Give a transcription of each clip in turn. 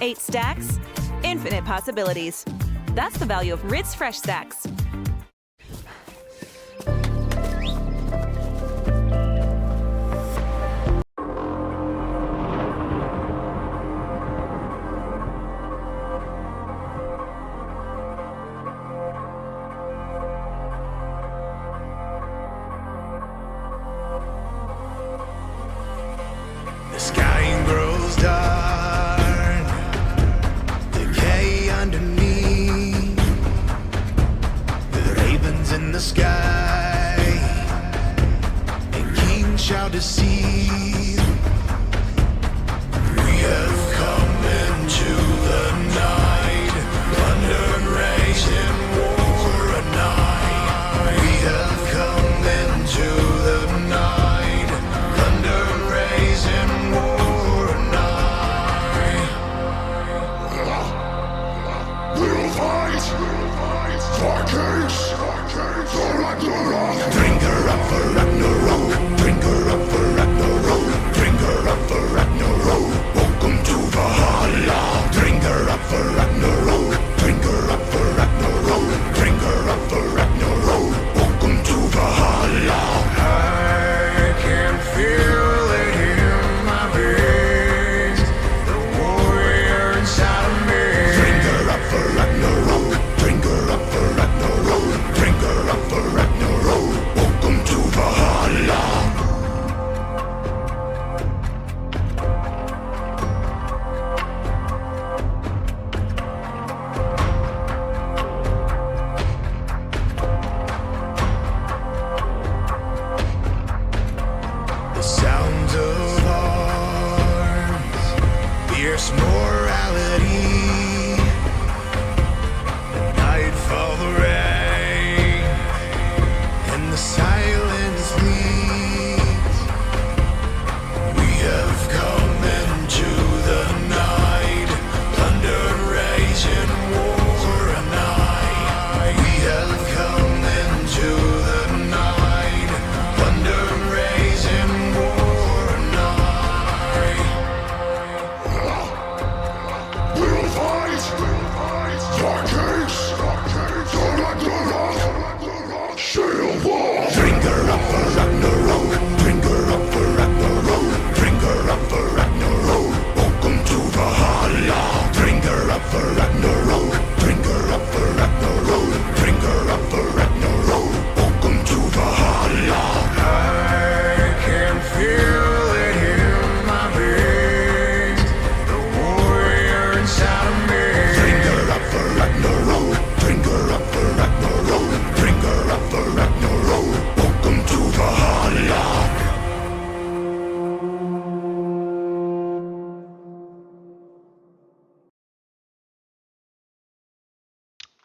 8 stacks, infinite possibilities. That's the value of Ritz Fresh Stacks. The sky grows dark, decay underneath. The ravens in the sky, and kings shall deceive. We have come into the night, thunder and rage in war a night. We have come into the night, thunder and rage in war a night. We'll fight, Vikings, for Ragnarok. Drink her up for Ragnarok, drink her up for Ragnarok, drink her up for Ragnarok. Welcome to Valhalla. Drink her up for Ragnarok, drink her up for Ragnarok, drink her up for Ragnarok. Welcome to Valhalla. I can feel it in my veins, the warrior inside of me. Drink her up for Ragnarok, drink her up for Ragnarok, drink her up for Ragnarok. Welcome to Valhalla. The sounds of arms, fierce morality. Nightfall, the rain, and the silence bleeds. We have come into the night, thunder and rage in war a night. We have come into the night, thunder and rage in war a night. We'll fight, Vikings, for Ragnarok. Sail war. Drink her up for Ragnarok, drink her up for Ragnarok, drink her up for Ragnarok. Welcome to Valhalla. Drink her up for Ragnarok, drink her up for Ragnarok, drink her up for Ragnarok. Welcome to Valhalla. I can feel it in my veins, the warrior inside of me. Drink her up for Ragnarok, drink her up for Ragnarok, drink her up for Ragnarok. Welcome to Valhalla.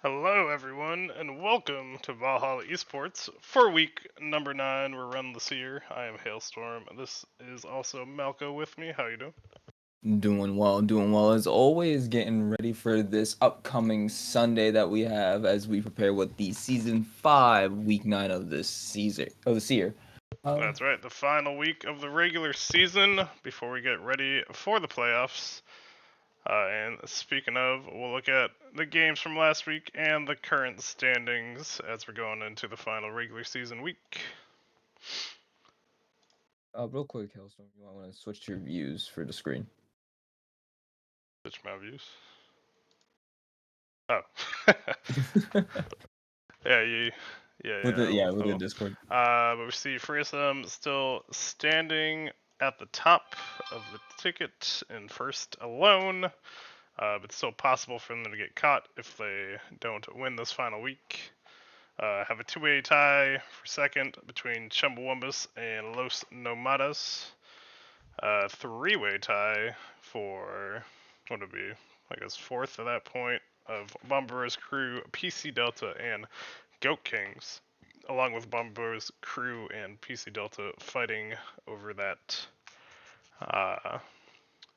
Hello, everyone, and welcome to Valhalla Esports. For week number 9, we're running the Seer. I am Hailstorm. This is also Malco with me. How you doing? Doing well as always, getting ready for this upcoming Sunday that we have as we prepare with the season 5, week 9 of this season of the Seer. That's right, the final week of the regular season before we get ready for the playoffs. And speaking of, we'll look at the games from last week and the current standings as we're going into the final regular season week. Real quick, Hailstorm, you might want to switch to your views for the screen. Switch my views. Oh. With the oh. Discord. But we see Freesum still standing at the top of the ticket in first alone. But still possible for them to get caught if they don't win this final week. Have a two-way tie for second between Chumbawambus and Los Nomadas. Three-way tie for, what would it be, I guess fourth at that point, of Bomber's crew, PC Delta, and Goat Kings, along with Bomber's crew and PC Delta fighting over that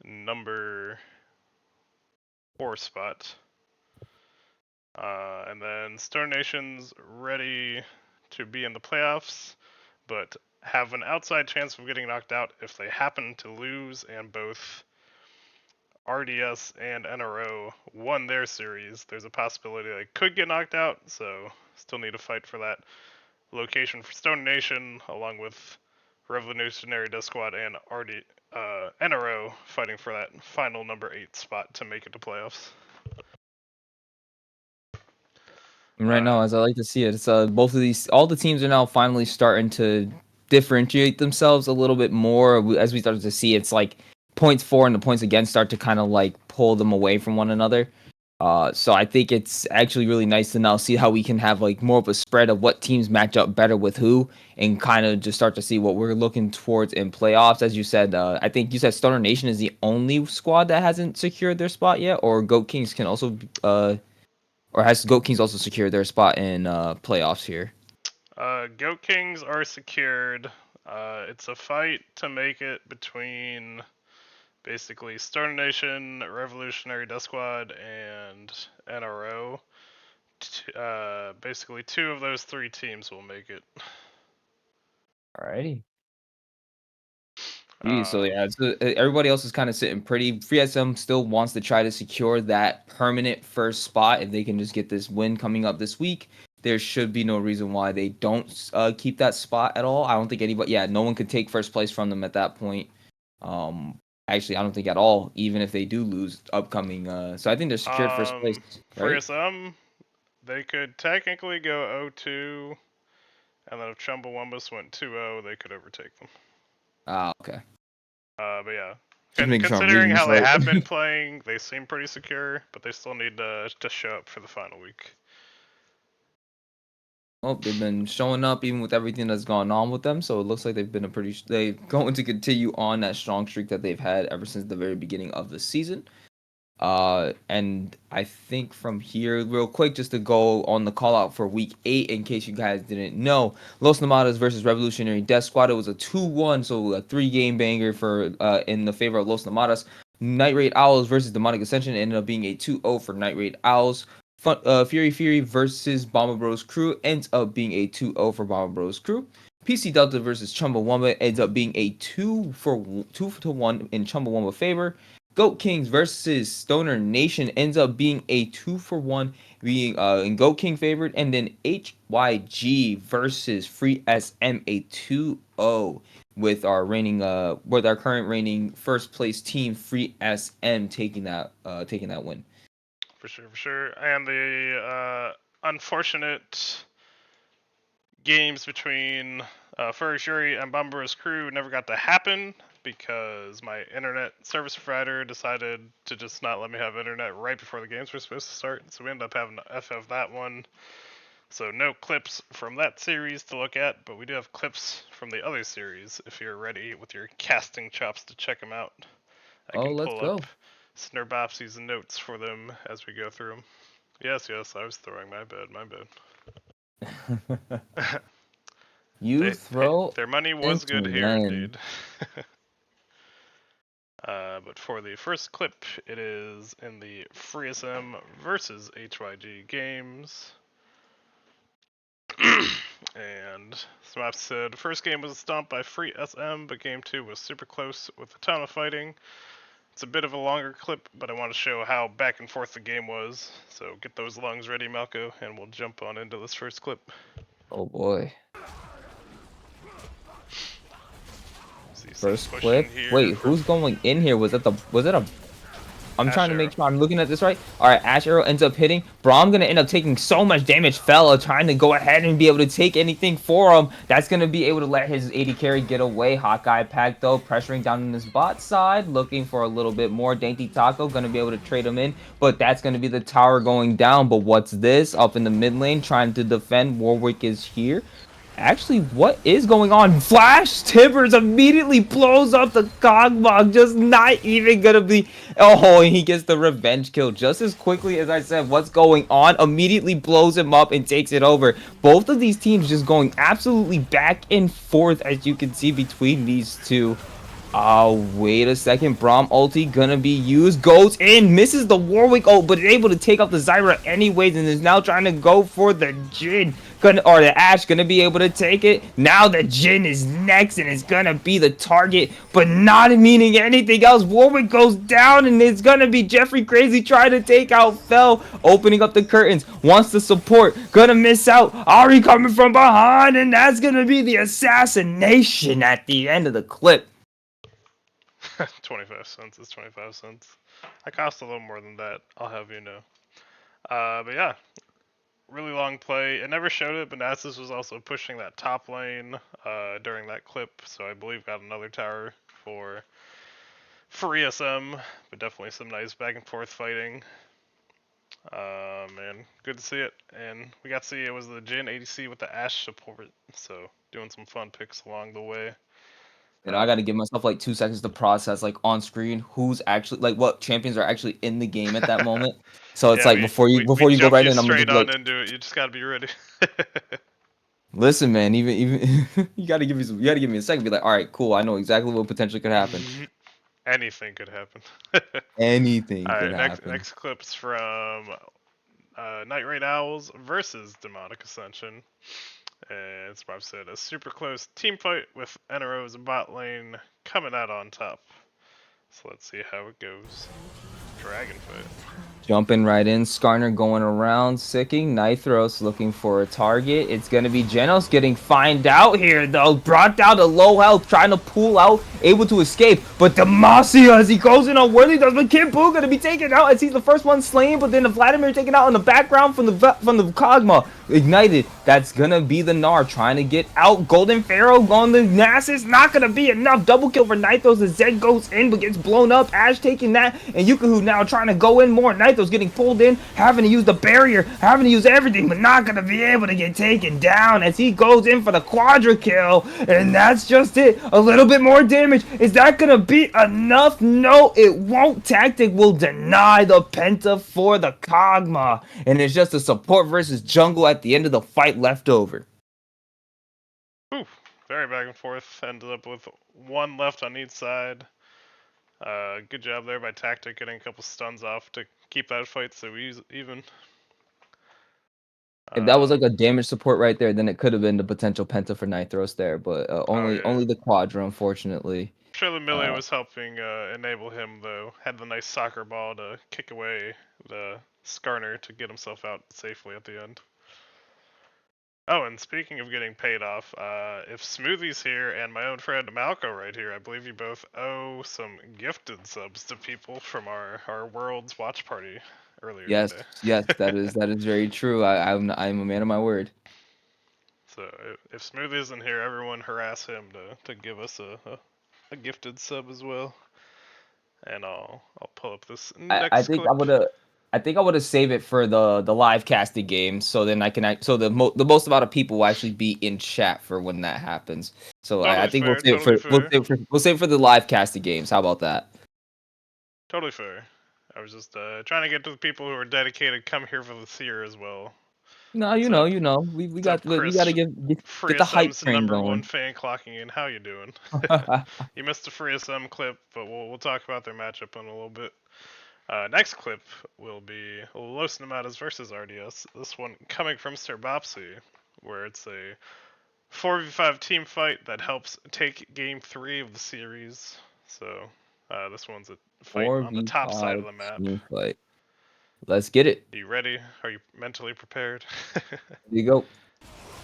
number 4 spot. And then Stone Nation's ready to be in the playoffs, but have an outside chance of getting knocked out if they happen to lose and both RDS and NRO won their series, there's a possibility they could get knocked out, so still need to fight for that location for Stone Nation, along with Revolutionary Death Squad and NRO fighting for that final number 8 spot to make it to playoffs. And right now, as I like to see it, it's both of these, all the teams are now finally starting to differentiate themselves a little bit more. As we started to see, it's like points for and the points against start to kind of like pull them away from one another. So I think it's actually really nice to now see how we can have like more of a spread of what teams match up better with who, and kind of just start to see what we're looking towards in playoffs. As you said, I think you said Stoner Nation is the only squad that hasn't secured their spot yet, or Goat Kings can also or has Goat Kings also secured their spot in playoffs here? Goat Kings are secured. It's a fight to make it between basically Stone Nation, Revolutionary Death Squad, and NRO. Basically, 2 of those 3 teams will make it. Alrighty. So yeah, everybody else is kind of sitting pretty. Free SM still wants to try to secure that permanent first spot. If they can just get this win coming up this week, there should be no reason why they don't keep that spot at all. I don't think anybody, yeah, no one could take first place from them at that point. Actually, I don't think at all, even if they do lose upcoming. So I think they're secured first place. For Right? SM, they could technically go 0-2, and then if Chumbawambus went 2-0, they could overtake them. Okay. But yeah, Just making sure I'm considering reading how this they right. have been playing, they seem pretty secure, but they still need to show up for the final week. Well, they've been showing up even with everything that's gone on with them, so it looks like they've been they're going to continue on that strong streak that they've had ever since the very beginning of the season. And I think from here, real quick, just to go on the call out for week 8, in case you guys didn't know, Los Namadas versus Revolutionary Death Squad. It was a 2-1, so a 3-game banger for in the favor of Los Namadas. Night Raid Owls versus Demonic Ascension ended up being a 2-0 for Night Raid Owls. Fury versus Bomber Bros Crew ends up being a 2-0 for Bomber Bros Crew. PC Delta versus Chumbawamba ends up being a 2-1 in Chumbawamba favor. Goat Kings versus Stoner Nation ends up being a 2-1, being in Goat King favored, and then HYG versus Free SM a 2-0 with our current reigning first place team Free SM taking that win. For sure. And the unfortunate games between Fury and Bomber's crew never got to happen because my internet service provider decided to just not let me have internet right before the games were supposed to start. So we ended up having to FF that one. So no clips from that series to look at, but we do have clips from the other series if you're ready with your casting chops to check them out. I can let's pull go. up Snurbopsy's notes for them as we go through them. Yes, I was throwing. My bad. Their money was good here indeed. But for the first clip, it is in the FreeSM versus HYG games. And Smap said, first game was a stomp by Free SM, but game 2 was super close with a ton of fighting. It's a bit of a longer clip, but I want to show how back and forth the game was. So get those lungs ready, Malco, and we'll jump on into this first clip. Oh boy. First clip? Wait, who's going in here? Was it a... I'm trying to make sure I'm looking at this right. Alright, Ash Arrow ends up hitting. Braum gonna end up taking so much damage. Fella trying to go ahead and be able to take anything for him. That's gonna be able to let his AD carry get away. Hawkeye Pack though, pressuring down on his bot side, looking for a little bit more. Dainty Taco gonna be able to trade him in, but that's gonna be the tower going down. But what's this? Up in the mid lane, trying to defend. Warwick is here. Actually, what is going on? Flash Tibbers immediately blows up the Cogmog, just not even gonna be... Oh, and he gets the revenge kill just as quickly as I said. What's going on? Immediately blows him up and takes it over. Both of these teams just going absolutely back and forth, as you can see between these two. Oh, wait a second. Braum ulti gonna be used. Goes in. Misses the Warwick ult, but is able to take out the Zyra anyways. And is now trying to go for the Jhin. Or the Ashe gonna be able to take it. Now the Jhin is next and it's gonna be the target. But not meaning anything else. Warwick goes down and it's gonna be Jeffrey Crazy trying to take out Fell. Opening up the curtains. Wants the support. Gonna miss out. Ari coming from behind. And that's gonna be the assassination at the end of the clip. 25 cents is 25 cents. I cost a little more than that, I'll have you know. But yeah, really long play. It never showed it, but Nasus was also pushing that top lane during that clip, so I believe got another tower for ESM, but definitely some nice back and forth fighting. Man, good to see it. And we got to see it was the Jhin ADC with the Ashe support, so doing some fun picks along the way. And I got to give myself like 2 seconds to process, like on screen, who's actually like what champions are actually in the game at that moment. So it's Yeah, like before you go jumped right you in, I'm gonna straight just be on like, into it. You just gotta be ready. listen, man, even you gotta give me a second. Be like, all right, cool. I know exactly what potentially could happen. Anything could happen. Anything All could right, happen. next clip's from Night Raid Owls versus Demonic Ascension. And it's Bob said a super close team fight with NRO's bot lane coming out on top. So let's see how it goes. Dragon fight. Jumping right in, Skarner going around, sicking. Nitros looking for a target. It's going to be Genos getting fined out here, though. Brought down to low health, trying to pull out, able to escape. But Demacia, as he goes in on Worthy does, but Kid Buu going to be taken out as he's the first one slain. But then the Vladimir taken out in the background from the Kog'Maw. Ignited, that's going to be the Gnar trying to get out. Golden Pharaoh going to Nasus, not going to be enough. Double kill for Nitros as Zed goes in, but gets blown up. Ashe taking that, and Yukahu now trying to go in more. Nitros getting pulled in, having to use the barrier, having to use everything, but not going to be able to get taken down as he goes in for the quadra kill. And that's just it. A little bit more damage. Is that going to be enough? No, it won't. Tactic will deny the penta for the Kog'Maw. And it's just a support versus jungle at the end of the fight left over. Ooh, very back and forth. Ended up with one left on each side. Good job there by Tactic getting a couple stuns off to keep that fight so even. If that was like a damage support right there, then it could have been the potential penta for Nitros there, but only the quadra, unfortunately. I'm sure the melee was helping enable him, though. Had the nice soccer ball to kick away the Skarner to get himself out safely at the end. Oh, and speaking of getting paid off, if Smoothie's here and my own friend Malco right here, I believe you both owe some gifted subs to people from our Worlds watch party earlier today. Yes, that is very true. I'm a man of my word. So if Smoothie isn't here, everyone harass him to give us a gifted sub as well. And I'll pull up this next I think clip. I think I would have saved it for the live casted game, so then I can so the most amount of people will actually be in chat for when that happens. So Totally I think fair, we'll save it for the live casted games. How about that? Totally fair. I was just trying to get to the people who are dedicated. Come here for the Seer as well. No, you know, we got to get the hype train number one going. fan clocking in. How you doing? You missed the Free SM clip, but we'll talk about their matchup in a little bit. Next clip will be Los Nomadas versus RDS. This one coming from Sir Bopsy, where it's a 4v5 team fight that helps take game 3 of the series. So this one's a fight on the top side of the map. Fight. Let's get it. Are you ready? Are you mentally prepared? Here you go.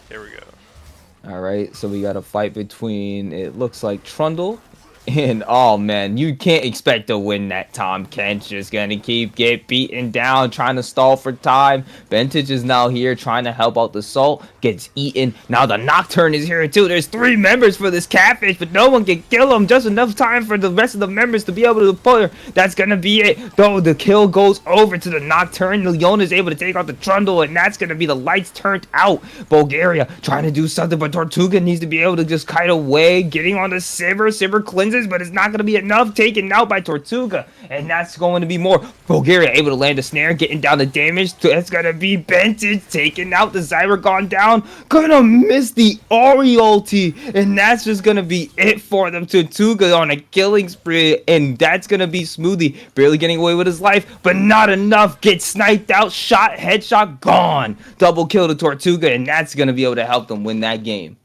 Here we go. All right, so we got a fight between, it looks like Trundle and, oh man, you can't expect to win that. Tom Kent's just gonna get beaten down, trying to stall for time. Vintage is now here trying to help out the Salt, gets eaten. Now the Nocturne is here too. There's 3 members for this catfish, but no one can kill him. Just enough time for the rest of the members to be able to pull her. That's gonna be it. Though the kill goes over to the Nocturne, Leon is able to take out the Trundle, and that's gonna be the lights turned out. Bulgaria trying to do something, but Tortuga needs to be able to just kite away, getting on the Sivir. Sivir cleanses cleanses, but it's not going to be enough. Taken out by Tortuga, and that's going to be more. Bulgaria able to land a snare, getting down the damage. It's going to be Bentage taking out the Zyragon down. Gonna miss the Ori ulti, and that's just going to be it for them. Tortuga on a killing spree, and that's going to be Smoothie barely getting away with his life, but not enough. Gets sniped out, shot, headshot, gone. Double kill to Tortuga, and that's going to be able to help them win that game.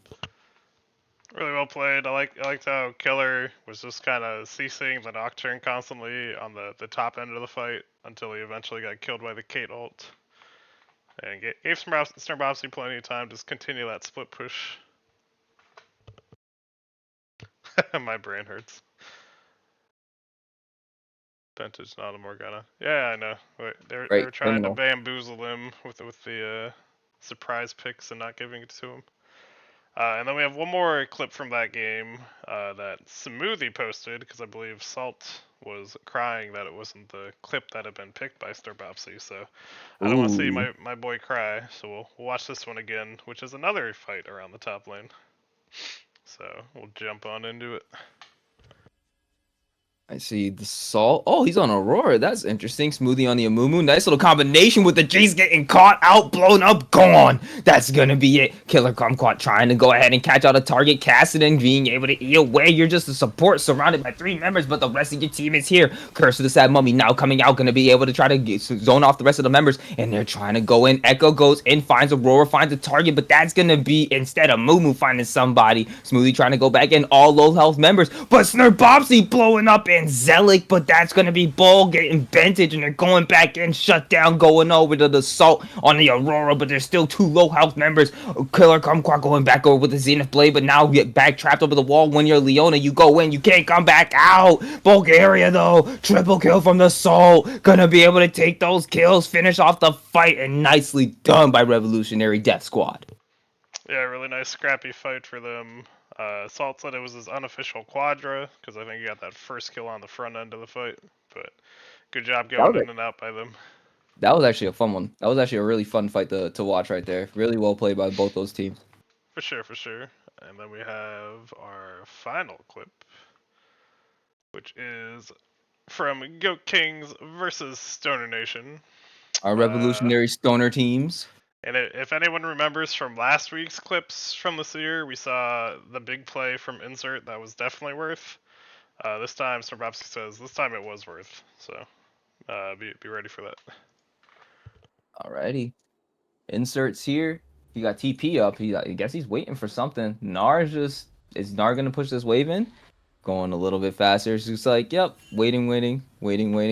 Really well played. I liked how Killer was just kind of ceasing the Nocturne constantly on the top end of the fight until he eventually got killed by the Kate ult. And gave Snorbopsy plenty of time to continue that split push. My brain hurts. Vintage, not a Morgana. Yeah, I know. They were trying to bamboozle him with the surprise picks and not giving it to him. And then we have one more clip from that game that Smoothie posted, because I believe Salt was crying that it wasn't the clip that had been picked by Sturbopsy, so I don't want to see my boy cry, so we'll watch this one again, which is another fight around the top lane. So we'll jump on into it. I see the Salt. Oh, he's on Aurora. That's interesting. Smoothie on the Amumu. Nice little combination with the Jace getting caught out, blown up, gone. That's going to be it. Killer Kumquat trying to go ahead and catch out a target. Cassidy being able to eat away. You're just a support surrounded by 3 members, but the rest of your team is here. Curse of the Sad Mummy now coming out. Going to be able to try to zone off the rest of the members, and they're trying to go in. Echo goes in, finds Aurora, finds a target, but that's going to be instead of Mumu finding somebody. Smoothie trying to go back in. All low health members, but Snurbopsy blowing up and Zelik, but that's gonna be Bull getting Bentage, and they're going back in, shut down, going over to the Salt on the Aurora, but there's still 2 low health members. Killer Kumquat going back over with the Zenith Blade, but now get back trapped over the wall. When you're Leona, you go in, you can't come back out. Bulgaria though, triple kill from the Salt, gonna be able to take those kills, finish off the fight, and nicely done by Revolutionary Death Squad. Yeah, really nice scrappy fight for them. Salt said it was his unofficial quadra, because I think he got that first kill on the front end of the fight. But good job going in and out by them. That was actually a fun one. That was actually a really fun fight to watch right there. Really well played by both those teams. For sure, for sure. And then we have our final clip, which is from Goat Kings versus Stoner Nation. Our Revolutionary Stoner teams. And if anyone remembers from last week's clips from the Seer, we saw the big play from Insert that was definitely worth. This time, Snorbopsy says this time it was worth. So be ready for that. Alrighty. Insert's here. He got TP up. I guess he's waiting for something. Is Nar gonna push this wave in? Going a little bit faster. It's just like, yep, waiting.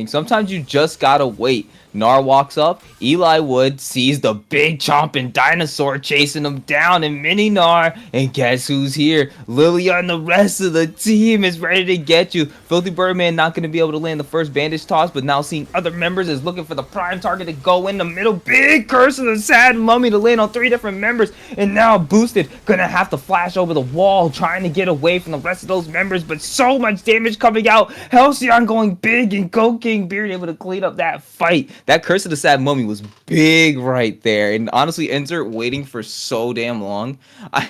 Sometimes you just gotta wait. Nar walks up. Eli Wood sees the big chomping dinosaur chasing him down, and Mini Nar. And guess who's here? Lilia and the rest of the team is ready to get you. Filthy Birdman not gonna be able to land the first bandage toss, but now seeing other members is looking for the prime target to go in the middle. Big Curse of the Sad Mummy to land on 3 different members, and now Boosted gonna have to flash over the wall, trying to get away from the rest of those members, but so much damage coming out. Halcyon going big, and Goat King Beard able to clean up that fight. That Curse of the Sad Mummy was big right there, and honestly, Insert waiting for so damn long. I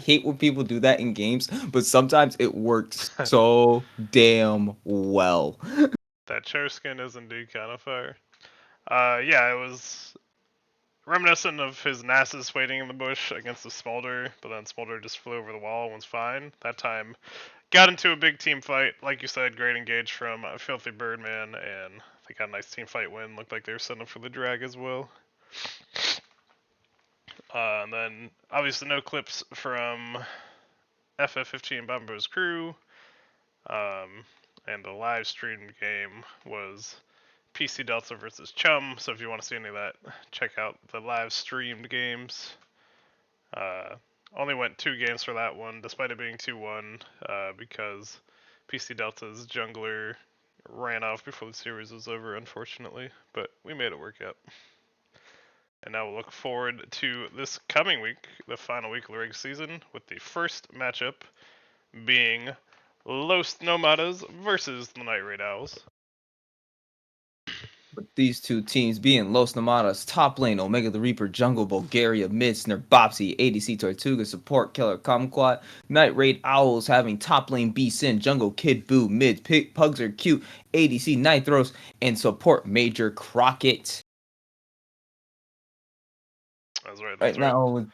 hate when people do that in games, but sometimes it works so damn well. That chair skin is indeed kind of fire. Yeah, it was reminiscent of his Nasus waiting in the bush against the Smolder, but then Smolder just flew over the wall and was fine. That time, got into a big team fight. Like you said, great engage from Filthy Birdman, and they got a nice team fight win. Looked like they were setting up for the drag as well. And then, obviously, no clips from FF15 Bumbo's crew. And the live streamed game was PC Delta versus Chum, so if you want to see any of that, check out the live streamed games. Only went 2 games for that one, despite it being 2-1, because PC Delta's jungler ran off before the series was over, unfortunately, but we made it work out. And now we'll look forward to this coming week, the final week of the regular season, with the first matchup being Los Nomadas versus the Night Raid Owls. With these two teams being Los Namadas, top lane, Omega the Reaper, Jungle, Bulgaria, mid, Bopsy, ADC, Tortuga, support, Killer, Kumquat, Night Raid, Owls having top lane, B Sin, Jungle, Kid, Boo, mid, Pugs are cute, ADC, Nitros, and support, Major Crockett. That's right. Right now,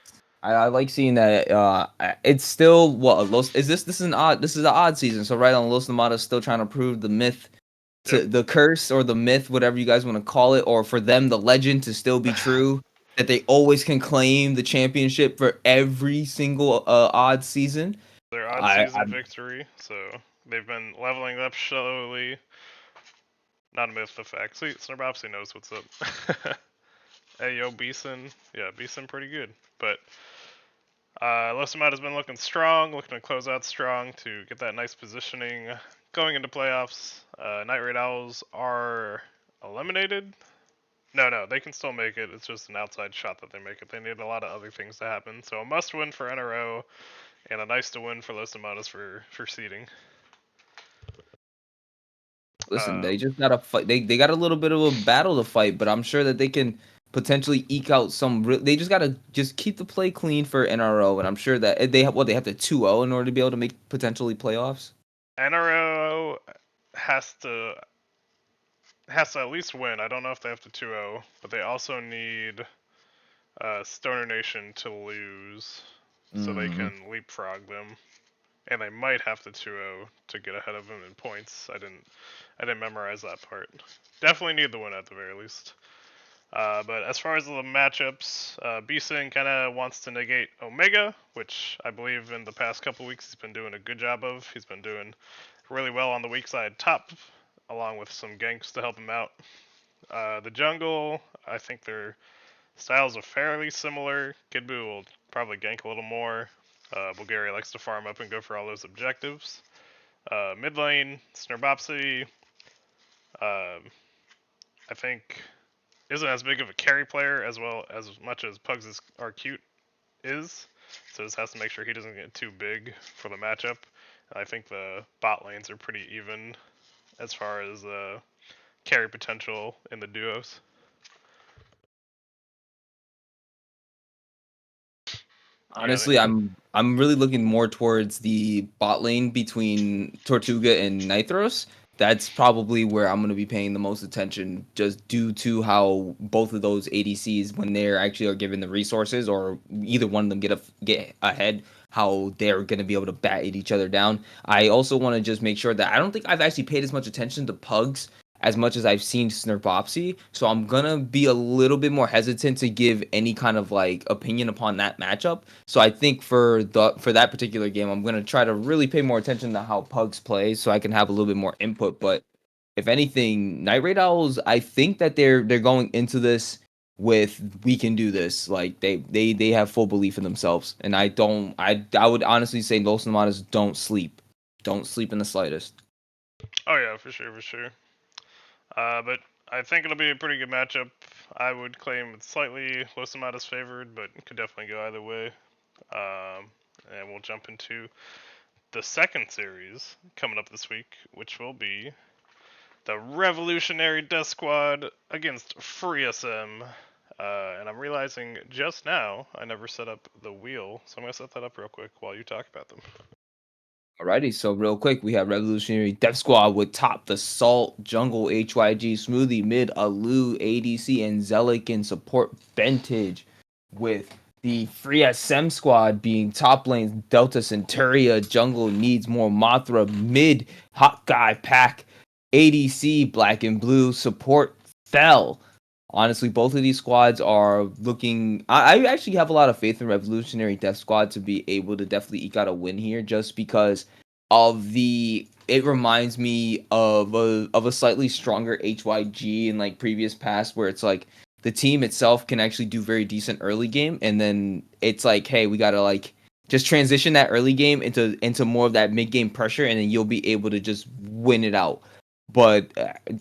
I like seeing that. It's still Los. This is an odd season. So right on, Los Namadas still trying to prove the myth, to the curse or the myth, whatever you guys want to call it, or for them the legend to still be true, that they always can claim the championship for every single odd season. Their odd season victory, so they've been leveling up slowly. Not a myth, the fact. See, Snorbopsy knows what's up. Hey, yo, Beeson. Yeah, Beeson pretty good. But Losamat has been looking strong, looking to close out strong to get that nice positioning going into playoffs. Night Raid Owls are eliminated. No, they can still make it. It's just an outside shot that they make it. They need a lot of other things to happen. So a must win for NRO and a nice to win for Los Amadas for seeding. Listen, they just gotta fight. They got a little bit of a battle to fight, but I'm sure that they can potentially eke out some. They just gotta just keep the play clean for NRO, and I'm sure that they have to 2-0 in order to be able to make potentially playoffs. NRO has to at least win. I don't know if they have to 2-0, but they also need Stoner Nation to lose so they can leapfrog them. And they might have to 2-0 to get ahead of them in points. I didn't memorize that part. Definitely need the win at the very least. But as far as the matchups, B-Sin kind of wants to negate Omega, which I believe in the past couple weeks he's been doing a good job of. He's been doing really well on the weak side top, along with some ganks to help him out. The jungle, I think their styles are fairly similar. Kid Buu will probably gank a little more. Bulgaria likes to farm up and go for all those objectives. Mid lane, Snorbopsy, I think isn't as big of a carry player as much as Pugs are cute is. So just has to make sure he doesn't get too big for the matchup. I think the bot lanes are pretty even as far as carry potential in the duos. Honestly, I'm really looking more towards the bot lane between Tortuga and Nitros. That's probably where I'm going to be paying the most attention, just due to how both of those ADCs, when they're actually are given the resources, or either one of them get ahead, how they're going to be able to bat each other down. I also want to just make sure that I don't think I've actually paid as much attention to Pugs as much as I've seen Snorbopsy, so I'm gonna be a little bit more hesitant to give any kind of like opinion upon that matchup. So I think for that particular game, I'm gonna try to really pay more attention to how Pugs play, so I can have a little bit more input. But if anything, Night Raid Owls, I think that they're going into this with we can do this. Like they have full belief in themselves, and I would honestly say Los Namadas don't sleep in the slightest. Oh yeah, for sure. But I think it'll be a pretty good matchup. I would claim it's slightly Los Amadas favored, but it could definitely go either way. And we'll jump into the second series coming up this week, which will be the Revolutionary Death Squad against FreeSM. And I'm realizing just now I never set up the wheel, so I'm going to set that up real quick while you talk about them. Alrighty, so real quick, we have Revolutionary Death Squad with top the Salt, Jungle, HYG, Smoothie, Mid, Alu, ADC, and Zelik in support Vintage, with the Free SM squad being top lanes Delta Centuria, Jungle needs more Mothra, Mid, Hot Guy Pack, ADC, Black and Blue, support Fell. Honestly, both of these squads are looking. I actually have a lot of faith in Revolutionary Death Squad to be able to definitely eke out a win here, just because of the. It reminds me of a slightly stronger HYG in like previous past, where it's like the team itself can actually do very decent early game, and then it's like, hey, we gotta like just transition that early game into more of that mid game pressure, and then you'll be able to just win it out. But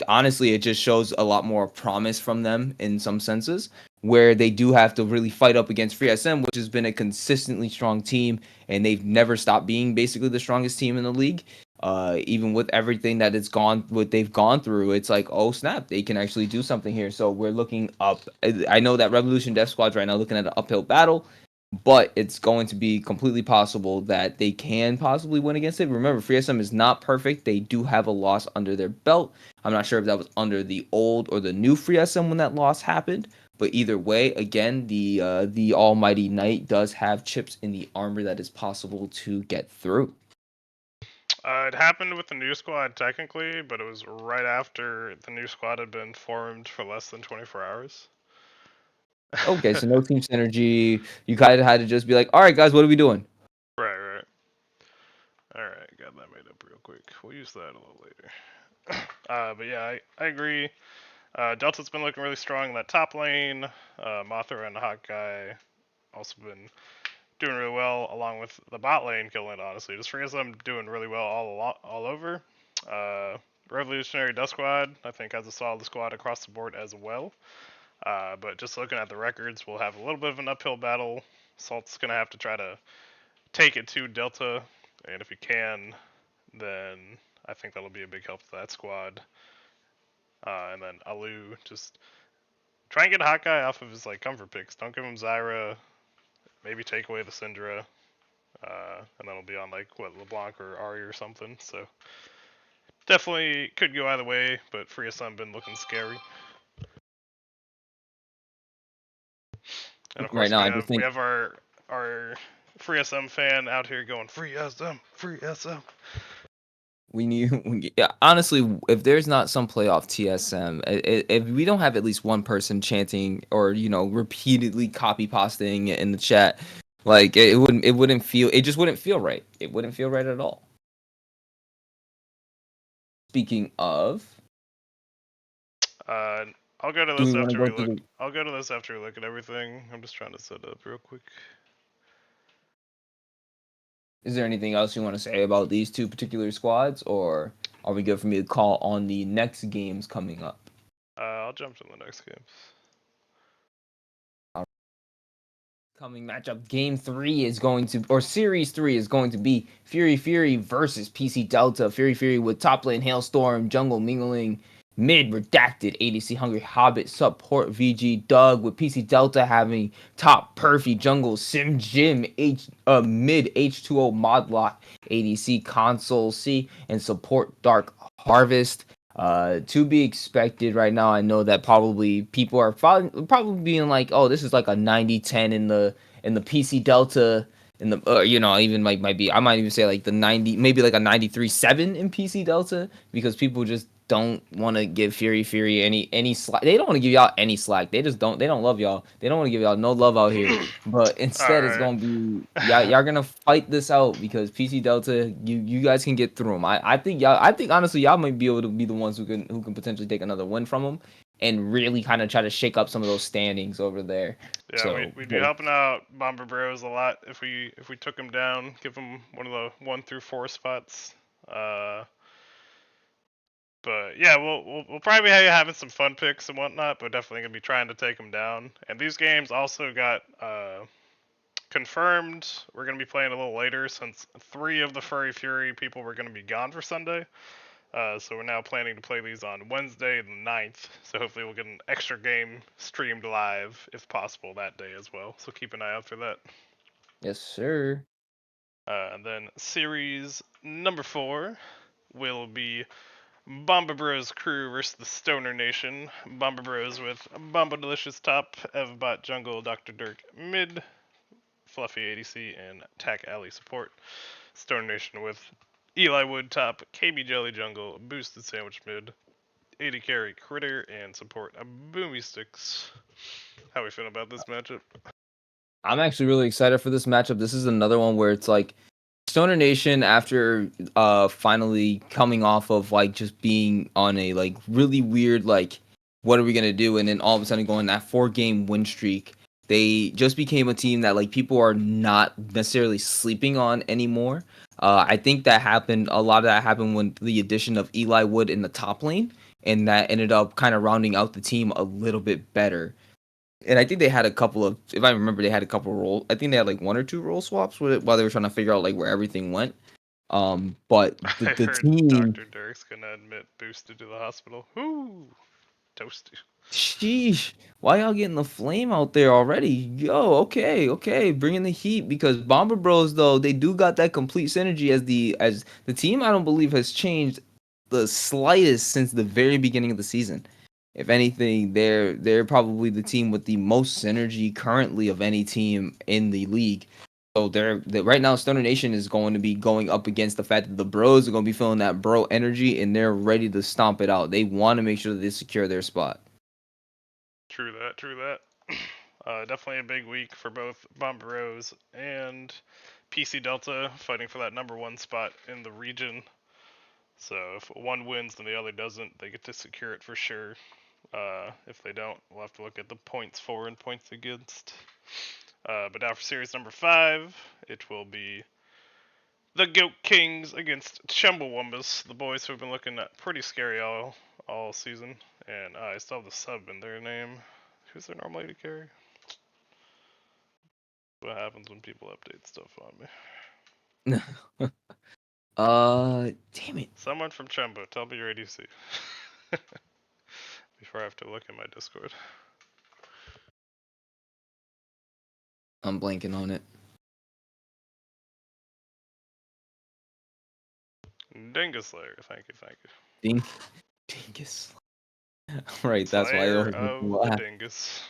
honestly, it just shows a lot more promise from them in some senses, where they do have to really fight up against Free SM, which has been a consistently strong team, and they've never stopped being basically the strongest team in the league. Even with everything that they've gone through, it's like, oh snap, they can actually do something here. So we're looking up. I know that Revolution Death Squad's right now looking at an uphill battle, but it's going to be completely possible that they can possibly win against it. Remember, FreeSM is not perfect. They do have a loss under their belt. I'm not sure if that was under the old or the new FreeSM when that loss happened. But either way, again, the Almighty Knight does have chips in the armor that is possible to get through. It happened with the new squad technically, but it was right after the new squad had been formed for less than 24 hours. Okay, so no team synergy. You kind of had to just be like, all right, guys, what are we doing? Right. Alright, got that made up real quick. We'll use that a little later. But yeah, I agree. Delta's been looking really strong in that top lane. Mothra and Hawkeye also been doing really well, along with the bot lane killing it, honestly. Just for them doing really well all over. Revolutionary Dust Squad, I think, has a solid squad across the board as well. But just looking at the records, we'll have a little bit of an uphill battle. Salt's going to have to try to take it to Delta, and if he can, then I think that'll be a big help to that squad. And then Alu, just try and get Hawkeye off of his like comfort picks. Don't give him Zyra. Maybe take away the Syndra. And then it'll be on like what, LeBlanc or Ari or something. So definitely could go either way, but Free Sun been looking scary. And of course Right now, I just we think have our Free SM fan out here going Free SM, Free SM. yeah, honestly, if there's not some playoff TSM, if we don't have at least one person chanting or repeatedly copy pasting it in the chat, like it just wouldn't feel right. It wouldn't feel right at all. Speaking of, I'll go to do this we want to after go we through look. I'll go to this after we look at everything. I'm just trying to set up real quick. Is there anything else you want to say about these two particular squads, or are we good for me to call on the next games coming up? I'll jump to the next games. Coming matchup, game 3 is going to, or series 3 is going to be Fury versus PC Delta. Fury with top lane Hailstorm, jungle mingling, mid redacted ADC Hungry Hobbit, support VG Doug, with PC Delta having top Perfy, jungle Sim Jim, mid H2O Modlock, ADC Console C, and support Dark Harvest. To be expected right now. I know that probably people are probably being like, oh, this is like a 90-10 in the PC Delta, in the even like might be, I might even say like the 90, maybe like a 93-7 in PC Delta, because people just don't want to give Fury any slack. They don't want to give y'all any slack. They don't love y'all. They don't want to give y'all no love out here. But instead, it's gonna be y'all gonna fight this out, because PC Delta, you guys can get through them. I think honestly y'all might be able to be the ones who can potentially take another win from them, and really kind of try to shake up some of those standings over there. Yeah, So we'd be helping out Bomber Bros a lot if we took him down, give him one of the 1 through 4 spots. But yeah, we'll probably be having some fun picks and whatnot, but definitely gonna be trying to take him down. And these games also got confirmed. We're gonna be playing a little later, since 3 of the Furry Fury people were gonna be gone for Sunday. So we're now planning to play these on Wednesday the 9th. So hopefully we'll get an extra game streamed live, if possible, that day as well. So keep an eye out for that. yes, sir. And then series number 4 will be Bomba Bros crew versus the Stoner Nation. Bomba Bros with Bomba Delicious top, Evbot jungle, Dr. Dirk mid, Fluffy ADC, and Tack Alley support. Stoner Nation with Eli Wood top, KB Jelly jungle, Boosted Sandwich mid, 80 carry Critter, and support Boomy Sticks. How we feeling about this matchup? I'm actually really excited for this matchup. This is another one where it's like Stoner Nation, after finally coming off of like just being on a like really weird like, what are we gonna do, and then all of a sudden going that 4-game win streak, they just became a team that like people are not necessarily sleeping on anymore. I think that happened, a lot of that happened when the addition of Eli Wood in the top lane, and that ended up kind of rounding out the team a little bit better. And I think they had a couple of, if I remember, they had a couple of role. I think they had like 1 or 2 role swaps with it while they were trying to figure out like where everything went. But I the heard team, Dr. Dirk's gonna admit Boosted to the hospital. Whoo! Toasty. sheesh, why y'all getting the flame out there already? Yo, okay, bringing the heat because Bomber Bros though they do got that complete synergy as the team. I don't believe has changed the slightest since the very beginning of the season. If anything, they're probably the team with the most synergy currently of any team in the league. So right now Stoner Nation is going to be going up against the fact that the Bros are going to be feeling that bro energy and they're ready to stomp it out. They want to make sure that they secure their spot. True that, true that. Definitely a big week for both Bomberos and PC Delta fighting for that #1 spot in the region. So if one wins and the other doesn't, they get to secure it for sure. If they don't, we'll have to look at the points for and points against. But now for series number 5, it will be the Goat Kings against Chumbawambas, the boys who have been looking pretty scary all season. And I still have the sub in their name. Who's their normal AD carry? What happens when people update stuff on me? Damn it. Someone from Chumbo, tell me your ADC. Before I have to look in my Discord. I'm blanking on it. Dingus Slayer, thank you, thank you. Dingus. Right, that's why it Slayer always makes me of the laugh. Dingus.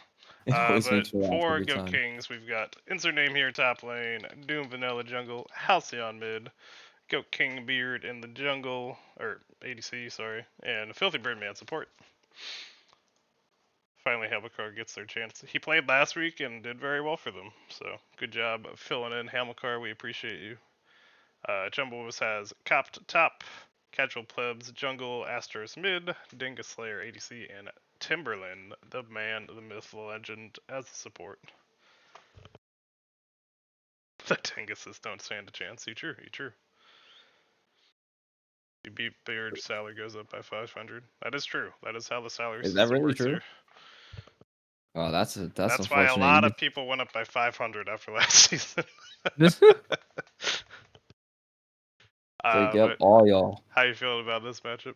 It always But makes me laugh for every Goat time. Kings, we've got insert name here, top lane, Doom Vanilla jungle, Halcyon mid, Goat King Beard in the jungle, or ADC, sorry, and Filthy Birdman support. Finally, Hamilcar gets their chance. He played last week and did very well for them, so good job filling in, Hamilcar. We appreciate you. Jumbo's has Copped top, Casual Plebs jungle, Astros mid, Dingus Slayer ADC, and Timberland, the man, the myth, the legend, as the support. The Dinguses don't stand a chance. You true. You beat Beard, salary goes up by 500. That is true. That is how the salary Is that system really works true? here. Oh, that's That's why a unfortunate. lot of people went up by 500 after last season. It's like, yep, But all y'all. how you feeling about this matchup?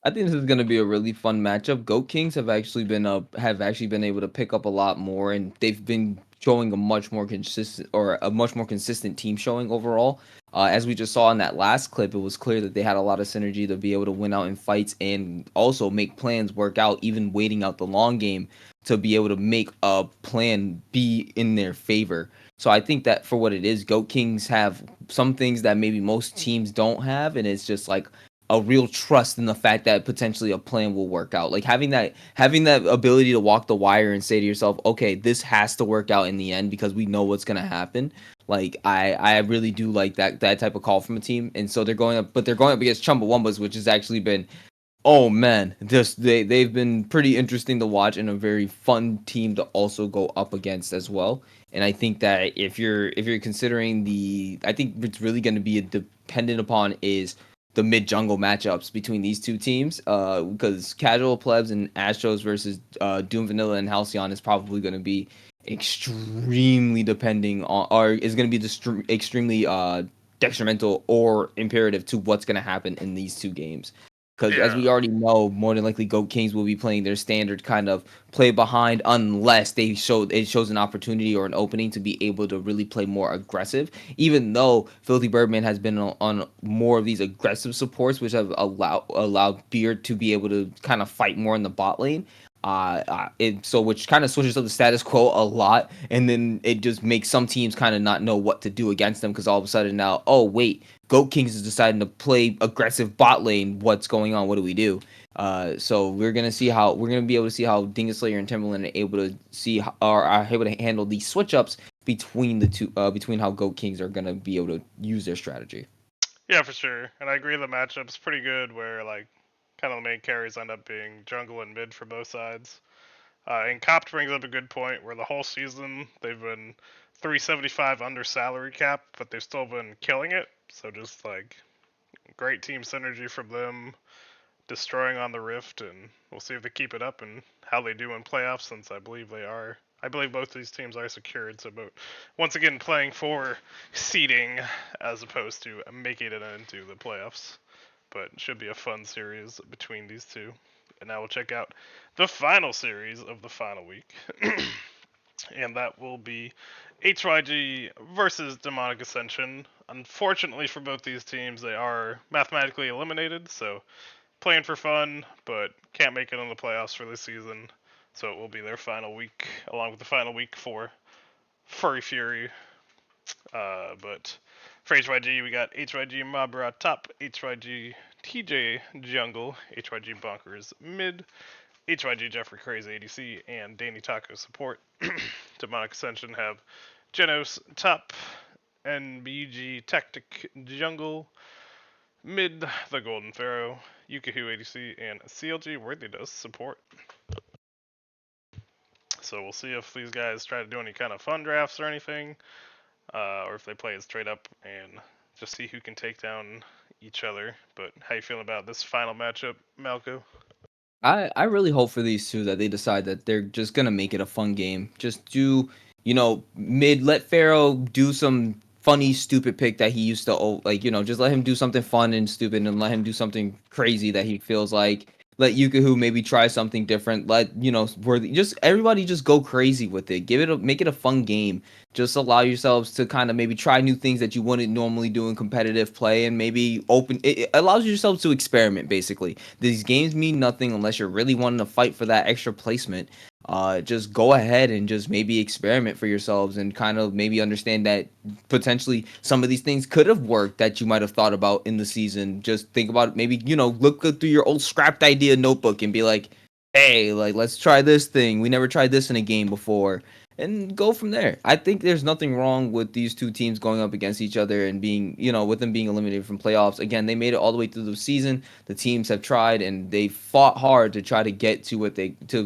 I think this is going to be a really fun matchup. Goat Kings have actually been able to pick up a lot more, and they've been showing a much more consistent team showing overall. As we just saw in that last clip, it was clear that they had a lot of synergy to be able to win out in fights and also make plans work out, even waiting out the long game to be able to make a plan be in their favor. So I think that for what it is, Goat Kings have some things that maybe most teams don't have, and it's just like a real trust in the fact that potentially a plan will work out. Like having that ability to walk the wire and say to yourself, okay, this has to work out in the end because we know what's gonna happen. Like I really do like that type of call from a team. And so they're going up against Chumbawambas, which has actually been, oh man, they've been pretty interesting to watch and a very fun team to also go up against as well. And I think that if you're considering I think it's really going to be dependent upon is the mid jungle matchups between these two teams. Because Casual Plebs and Astros versus Doom Vanilla and Halcyon is probably going to be extremely depending on, or is going to be extremely detrimental or imperative to what's going to happen in these two games. Because as Yeah. we already know, more than likely, Goat Kings will be playing their standard kind of play behind, unless it shows an opportunity or an opening to be able to really play more aggressive. Even though Filthy Birdman has been on more of these aggressive supports, which have allowed Beard to be able to kind of fight more in the bot lane. Which kind of switches up the status quo a lot, and then it just makes some teams kind of not know what to do against them because all of a sudden now, oh wait, Goat Kings is deciding to play aggressive bot lane. What's going on? What do we do? So we're gonna be able to see how Dingus Slayer and Timberland are able to are able to handle these switch ups between the two, between how Goat Kings are gonna be able to use their strategy. Yeah, for sure. And I agree the matchup's pretty good where, like, kind of the main carries end up being jungle and mid for both sides. And Copt brings up a good point where the whole season they've been 375 under salary cap, but they've still been killing it. So just, like, great team synergy from them. destroying on the Rift, and we'll see if they keep it up and how they do in playoffs. Since I believe they are, I believe both these teams are secured. So, but once again, playing for seeding as opposed to making it into the playoffs. But it should be a fun series between these two. And now we'll check out the final series of the final week. And that will be HYG versus Demonic Ascension. Unfortunately for both these teams, they are mathematically eliminated, so playing for fun, but can't make it in the playoffs for this season. So it will be their final week, along with the final week for Furry Fury. But for HYG, we got HYG Mabra top, HYG TJ Jungle, HYG Bonkers mid, HYG Jeffrey Crazy ADC, and Danny Taco support. Demonic Ascension have Genos top, NBG Tactic Jungle, mid the Golden Pharaoh, Yukahu ADC, and CLG Worthiness support. So we'll see if these guys try to do any kind of fun drafts or anything, or if they play it straight up and just see who can take down each other. But how you feeling about this final matchup, Malco? I really hope for these two that they decide that they're just gonna make it a fun game. Just do, let Pharaoh do some funny stupid pick that he used to just let him do something fun and stupid and let him do something crazy that he feels like. Let Yukahu maybe try something different. Let Worthy, just everybody just go crazy with it. Make it a fun game. Just allow yourselves to kind of maybe try new things that you wouldn't normally do in competitive play, and maybe it allows yourselves to experiment. Basically, these games mean nothing unless you're really wanting to fight for that extra placement. Just go ahead and just maybe experiment for yourselves and kind of maybe understand that potentially some of these things could have worked that you might have thought about in the season. Just think about it, maybe look through your old scrapped idea notebook and be like, hey, like, let's try this thing. We never tried this in a game before. And go from there. I think there's nothing wrong with these two teams going up against each other and being, with them being eliminated from playoffs. Again, they made it all the way through the season. The teams have tried and they fought hard to try to get to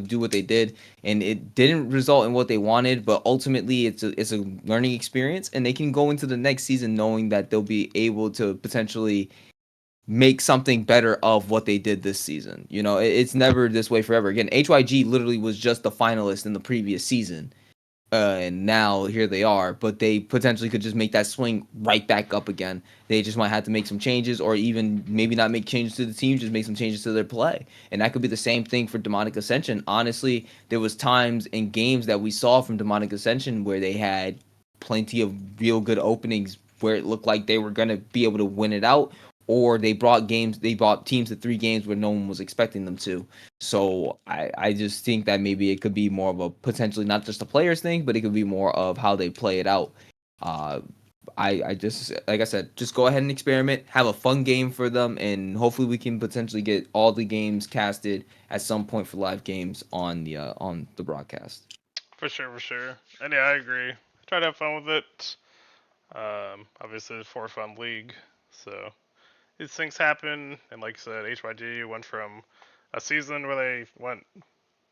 do what they did, and it didn't result in what they wanted. But ultimately, it's a learning experience, and they can go into the next season knowing that they'll be able to potentially make something better of what they did this season. It's never this way forever. Again, HYG literally was just the finalist in the previous season, and now here they are, but they potentially could just make that swing right back up again. They just might have to make some changes, or even maybe not make changes to the team, just make some changes to their play. And that could be the same thing for Demonic Ascension. Honestly, there was times in games that we saw from Demonic Ascension where they had plenty of real good openings where it looked like they were going to be able to win it out, or they brought teams to 3 games where no one was expecting them to. So I just think that maybe it could be more of a potentially not just a players thing, but it could be more of how they play it out. Uh, I just, like I said, just go ahead and experiment, have a fun game for them, and hopefully we can potentially get all the games casted at some point for live games on the broadcast. For sure, for sure. And yeah, I agree. Try to have fun with it. Obviously, it's for a fun league, so these things happen. And like I said, HYG went from a season where they went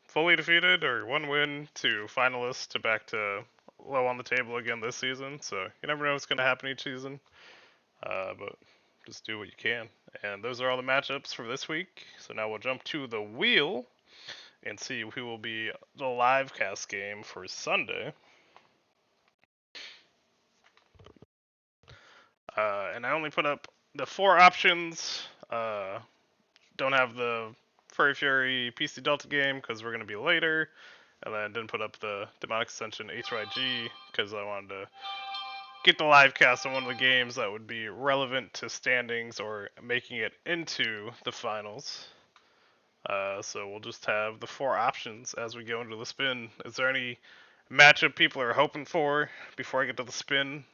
fully defeated or one win to finalists to back to low on the table again this season. So you never know what's going to happen each season. But just do what you can. And those are all the matchups for this week. So now we'll jump to the wheel and see who will be the live cast game for Sunday. And I only put up the 4 options. Don't have the Furry Fury PC Delta game because we're going to be later. And then didn't put up the Demonic Ascension HYG because I wanted to get the live cast on one of the games that would be relevant to standings or making it into the finals. So we'll just have the 4 options as we go into the spin. Is there any matchup people are hoping for before I get to the spin?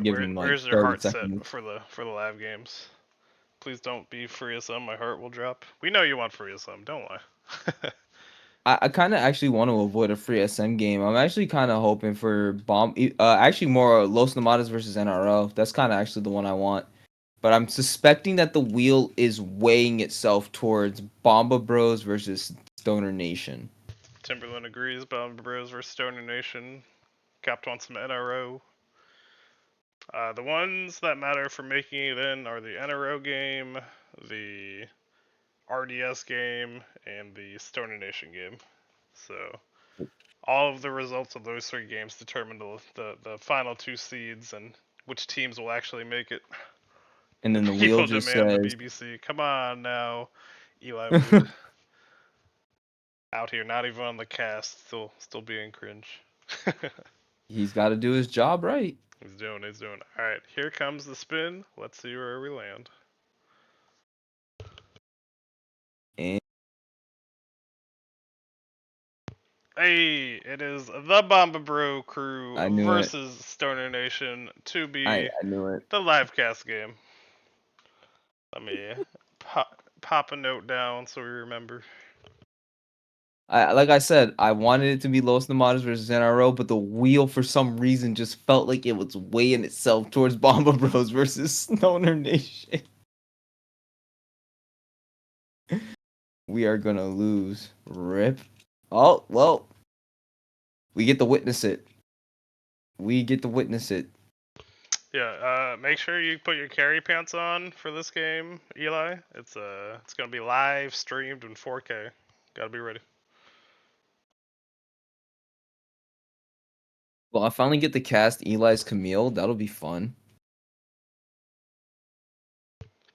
Give them like Where's your 30 heart set seconds. for the live games? Please don't be free of some. My heart will drop. We know you want free of some. Don't lie. I kind of actually want to avoid a free SM game. I'm actually kind of hoping for actually more Los Namadas versus NRO. That's kind of actually the one I want. But I'm suspecting that the wheel is weighing itself towards Bomba Bros versus Stoner Nation. Timberland agrees. Bomber Bros versus Stoner Nation. Capped wants some NRO. The ones that matter for making it in are the NRO game, the RDS game and the Stoner Nation game. So all of the results of those three games determine the final two seeds and which teams will actually make it. And The then the wheel people just demand the says BBC. Come on now, Eli Wood. Out here, not even on the cast, still being cringe. he's got to do his job right. He's doing. All right, here comes the spin. Let's see where we land. And Hey, it is the Bomba Bro crew I knew it. versus Stoner Nation to I be knew it. the live cast game. Let me pop a note down so we remember. Like I said, I wanted it to be Los Namadas versus NRO, but the wheel for some reason just felt like it was weighing itself towards Bomba Bros versus Stoner Nation. We are gonna lose. Rip. Oh, well. We get to witness it. We get to witness it. Yeah, make sure you put your carry pants on for this game, Eli. It's gonna be live streamed in 4K. Gotta be ready. Well, I finally get to cast Eli's Camille. That'll be fun.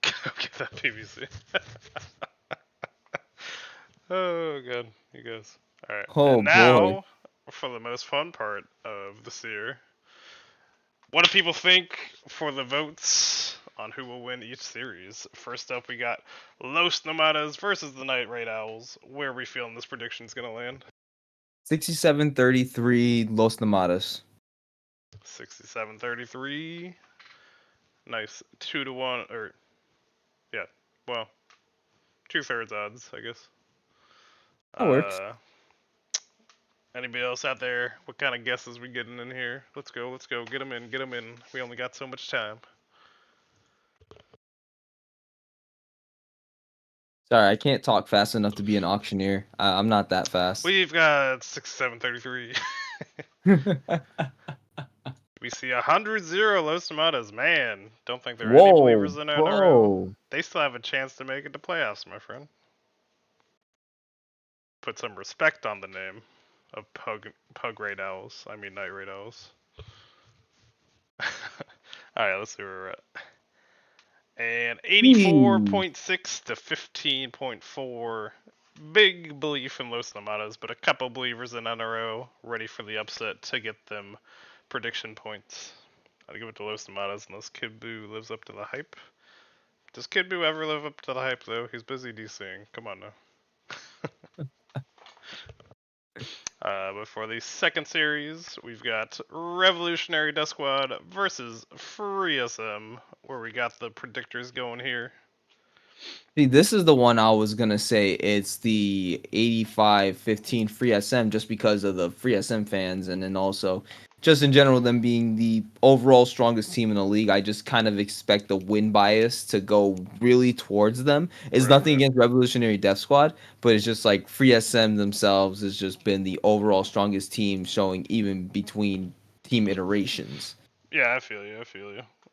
Go get that PVC. Oh god, you guys. Alright. Oh And boy. now for the most fun part of the Seer. What do people think for the votes on who will win each series? First up we got Los Nomadas versus the Night Raid Owls. Where are we feeling this prediction's gonna land? 67-33 Los Namadas. 67-33. Nice. 2-1 or yeah, well, 2/3 odds, I guess. That works. Anybody else out there? What kind of guesses we getting in here? Let's go. Get them in. We only got so much time. Sorry, I can't talk fast enough to be an auctioneer. I'm not that fast. We've got 67-33. We see 100-0 Los Tomatas. Man, don't think there are any Whoa, believers in NRO. bro. They still have a chance to make it to playoffs, my friend. Put some respect on the name of Pug Raid Owls. I mean Night Raid Owls. Alright, let's see where we're at. And 84.6 to 15.4. Big belief in Los Namadas, but a couple believers in NRO ready for the upset to get them prediction points. I'll give it to Los Namadas unless Kid Buu lives up to the hype. Does Kid Buu ever live up to the hype though? He's busy DCing. Come on now. But for the second series, we've got Revolutionary Death Squad versus Free SM, where we got the predictors going here. See, this is the one I was gonna say. It's the 85-15 Free SM just because of the Free SM fans, and then also just in general them being the overall strongest team in the league. I just kind of expect the win bias to go really towards them. It's nothing Right. against Revolutionary Death Squad, but it's just like Free SM themselves has just been the overall strongest team, showing even between team iterations. Yeah, I feel you.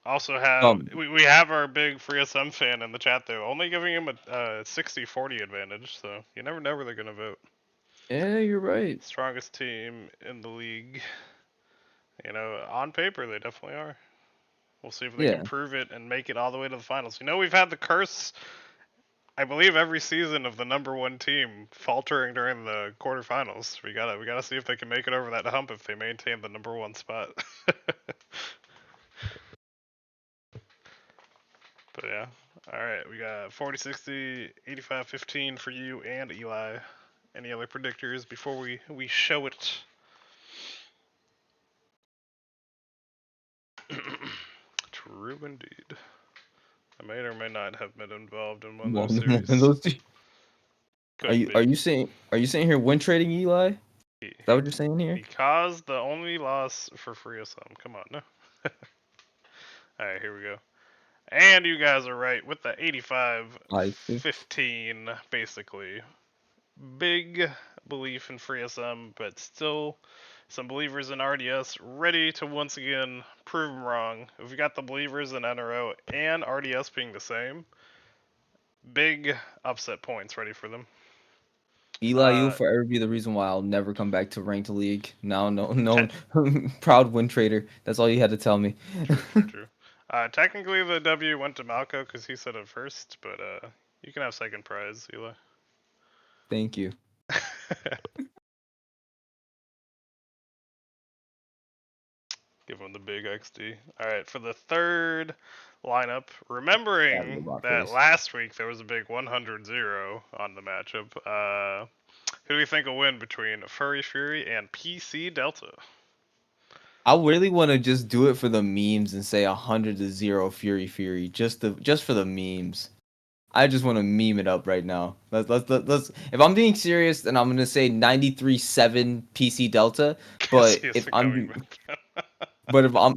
Also have Um, we have our big Free SM fan in the chat though, only giving him a 60-40 advantage, so you never know where they're gonna vote. yeah, you're right. Strongest team in the league. You know, on paper they definitely are. We'll see if they can Yeah. prove it and make it all the way to the finals. You know, we've had the curse, I believe, every season of the number one team faltering during the quarterfinals. We gotta see if they can make it over that hump if they maintain the number one spot. But yeah. Alright, we got 40-60, 85-15 for you and Eli. Any other predictors before we show it? True indeed. I may or may not have been involved in one of Well, those series. those two. Could be. Are you saying here win trading Eli? Is He, that he, what you're saying here? he caused the only loss for free of some. Come on, no. Alright, here we go. And you guys are right with the I think 85-15, basically. Big belief in free SM, but still some believers in RDS ready to once again prove them wrong. If we got the believers in NRO and RDS being the same, big upset points ready for them. Eli, you'll forever be the reason why I'll never come back to ranked league. Now, no, Te- proud win trader. That's all you had to tell me. true. Technically, the W went to Malco because he said it first, but you can have second prize, Eli. Thank you. Give him the big XD. All right, for the third lineup, remembering that last week there was a big 100-0 on the matchup, who do we think will win between Furry Fury and PC Delta? I really want to just do it for the memes and say 100-0 Fury, just for the memes. I just want to meme it up right now. Let's. If I'm being serious, then I'm gonna say 93-7 PC Delta. Guess But he if isn't coming I'm back.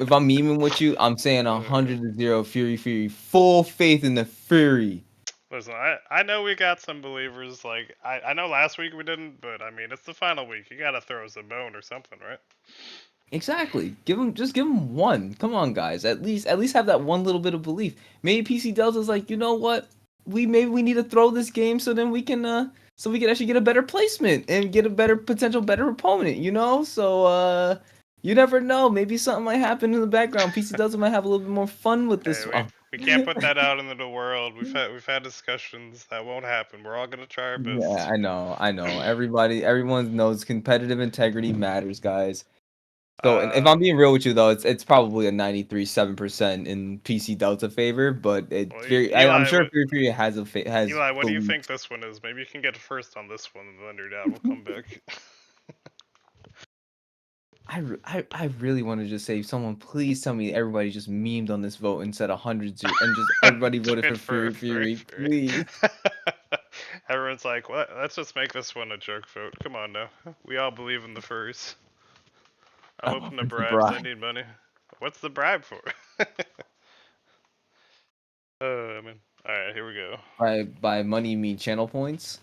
if I'm memeing with you, I'm saying 100-0 Fury. Full faith in the Fury. Listen, I know we got some believers. Like I know last week we didn't, but I mean it's the final week. You gotta throw us a bone or something, right? Exactly. Just give him one. Come on, guys. At least have that one little bit of belief. Maybe PC Delta's like, you know what? Maybe we need to throw this game so then we can actually get a better placement and get a better opponent, you know? So you never know. Maybe something might happen in the background. PC Delta might have a little bit more fun with this Hey, one. we can't put that out into the world. We've had discussions that won't happen. We're all gonna try our Yeah, best. I know. Everyone knows competitive integrity matters, guys. So, and if I'm Um, being real with you though, it's probably a 93-7% in PC Delta favor, but well, it's very. I'm Eli, sure Fury has Eli, what do you think beliefs. this one is? Maybe you can get first on this one, and then your dad will come back. I really want to just say, someone please tell me everybody just memed on this vote and said 100-0 and just everybody voted Good for for Fury, please. Everyone's like, what? Let's just make this one a joke vote. Come on now. We all believe in the furries. I'm Oh, open to it's a bribes. I bribe. need money. What's the bribe for? Man. Alright, here we go. By money you mean channel points?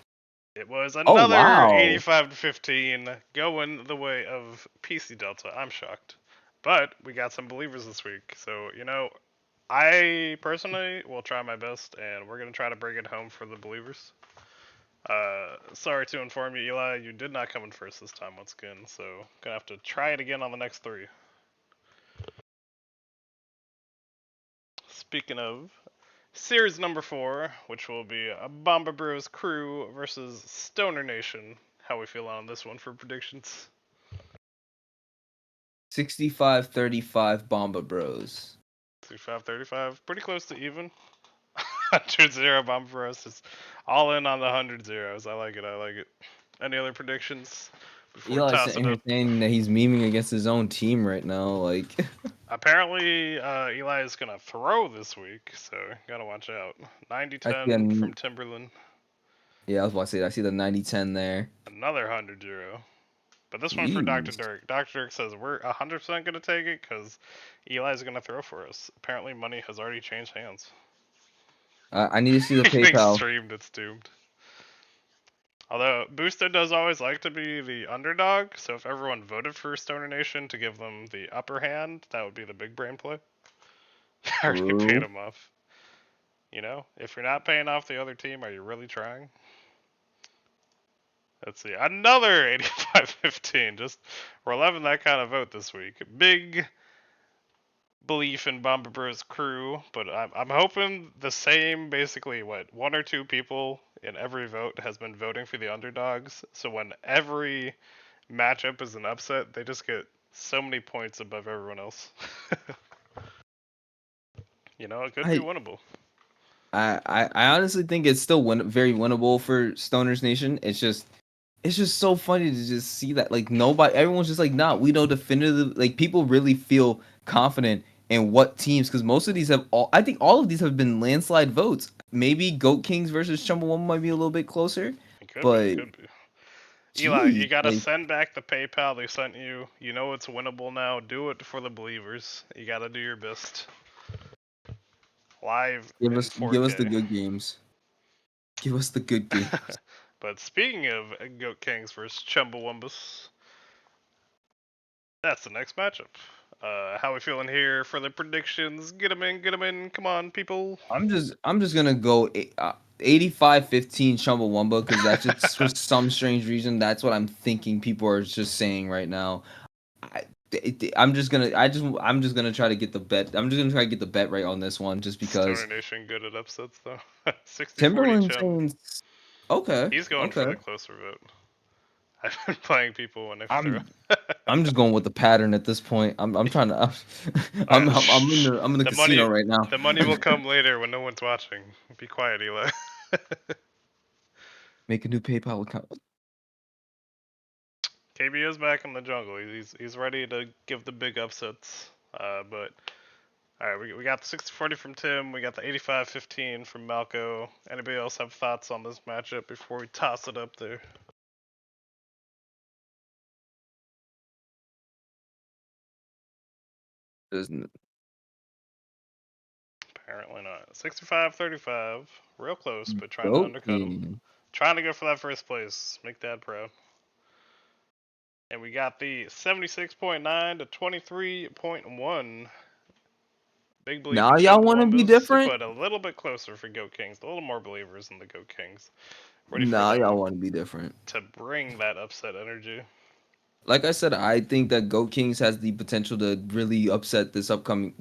It was Oh another wow. 85 to 15 going the way of PC Delta. I'm shocked. But we got some believers this week. So, I personally will try my best and we're going to try to bring it home for the believers. Sorry to inform you, Eli, you did not come in first this time once again, so gonna have to try it again on the next three. Speaking of, series number 4, which will be a Bomba Bros crew versus Stoner Nation. How we feel on this one for predictions? 65-35 Bomba Bros. 35-35, pretty close to even. 100-0 Bomba Bros is all in on the 100 zeros. I like it. I like it. Any other predictions before we Eli's toss it sitting here up? saying that he's memeing against his own team right now. Like, Apparently, Eli is going to throw this week, so gotta watch out. I see 90-10 from Timberland. yeah, I was about to say, I see the 90-10 there. Another 100-0. But this one for Dr. Jeez. Dirk. Dr. Dirk says we're 100% going to take it because Eli's going to throw for us. Apparently, money has already changed hands. I need to see the Getting PayPal. streamed, it's doomed. Although, Booster does always like to be the underdog, so if everyone voted for Stoner Nation to give them the upper hand, that would be the big brain play. Already paid True. them off. If you're not paying off the other team, are you really trying? Let's see. Another 85-15. Just we're loving that kind of vote this week. Big belief in Bomba Bros crew, but I'm hoping the same. Basically, what one or two people in every vote has been voting for the underdogs. So when every matchup is an upset, they just get so many points above everyone else. It could be I, winnable. I honestly think it's still very winnable for Stoners Nation. It's just so funny to just see that, like, everyone's just like, nah, we know definitively, like, people really feel confident in what teams, because most of these I think all of these have been landslide votes. Maybe Goat Kings versus Chumbawamba might be a little bit closer, It could be. It but could be. Eli, you geez, gotta like, send back the PayPal they sent you. You know it's winnable now. Do it for the believers. You gotta do your best. Live in give us the 4K. good games. Give us the good games. But speaking of Goat Kings versus Chumbawambas, that's the next matchup. How we feeling here for the predictions? Get them in, get them in. Come on, people. I'm just gonna go. 85-15 Chumbawamba, because that's just for some strange reason. That's what I'm thinking people are just saying right now. I'm just gonna try to get the bet. I'm just gonna try to get the bet right on this one, just because Stoner Nation good at upsets though. 60-40 Timberland Chum. saying okay, He's going for okay. the closer vote. I've been playing people when they throw. I'm just going with the pattern at this point. I'm trying to. Alright, I'm in the the money casino right now. the money will come later when no one's watching. Be quiet, Eli. Make a new PayPal account. KBO's back in the jungle. He's ready to give the big upsets. But all right, we got the 60-40 from Tim. We got the 85-15 from Malco. Anybody else have thoughts on this matchup before we toss it up there? Doesn't Apparently not. 65-35, real close, but trying to Goat undercut him. game. Trying to go for that first place. Make Dad proud. And we got the 76.9 to 23.1. Big believe Now in y'all want to be Chumbawambas, different. but a little bit closer for Goat Kings. A little more believers in the Goat Kings. Ready for Now y'all them want to be different. to bring that upset energy. Like I said, I think that Goat Kings has the potential to really upset this upcoming